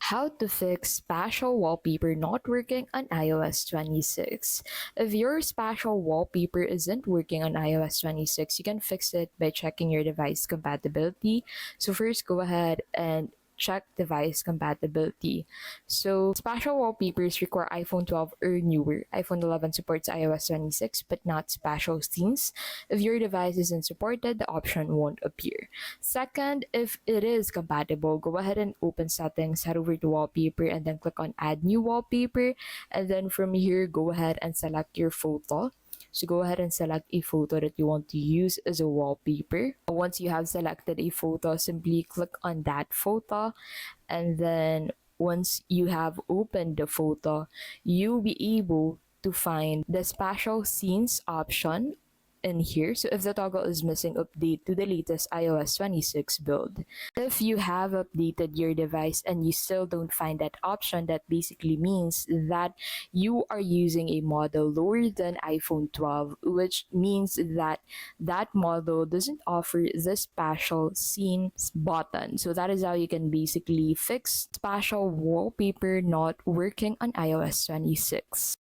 How to fix Spatial Wallpaper not working on iOS 26. If your Spatial Wallpaper isn't working on iOS 26, you can fix it by checking your device compatibility. So first, go ahead and check device compatibility. So spatial wallpapers require iPhone 12 or newer. iPhone 11 supports iOS 26 but not spatial scenes. If your device isn't supported, the option won't appear. Second, if it is compatible, go ahead and open settings, head over to wallpaper, and then click on add new wallpaper. And then from here, go ahead and select your photo. So go ahead and select a photo that you want to use as a wallpaper. Once you have selected a photo, simply click on that photo. And then once you have opened the photo, you'll be able to find the spatial scenes option in here. So if the toggle is missing, update to the latest iOS 26 build. If you have updated your device and you still don't find that option, that basically means that you are using a model lower than iPhone 12, which means that that model doesn't offer the spatial scenes button. So that is how you can basically fix spatial wallpaper not working on iOS 26.